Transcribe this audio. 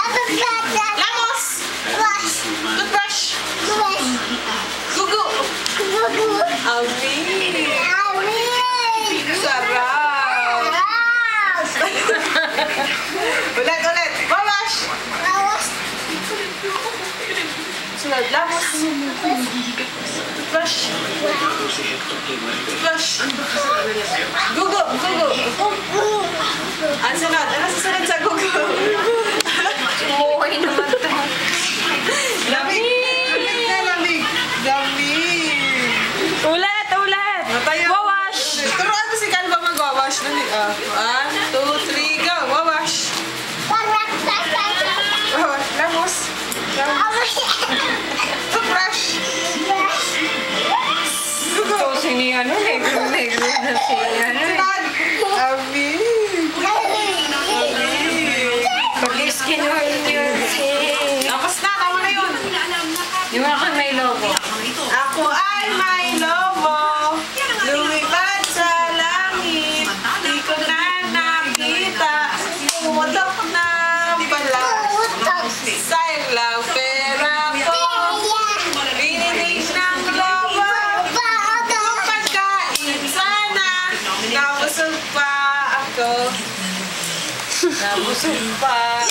Lamos! Toothbrush! Gugu! Amin! Sarap! Ulit! Wawash! Sunod, lamos! Toothbrush! Gugu! Ang sunod? Ano susunod sa gugu? Umuhay naman ito. Lamig! Ulit! Wawash! Turuan mo si Calva mag-wawash. 1, 2, 3, go! Wawash! Lamos! Toothbrush! Gugu! So, sini negro na si Amin! Pag-skin oil yun si... Tapos na! Tama na yun! Yung ako may logo. Ako ay may lobo, lumipad sa langit, di ko na nakita, pumutok na pala, sayang lang pera ko, bininig ng lobo, pagkain sana, nabusog pa ako, nabusog pa.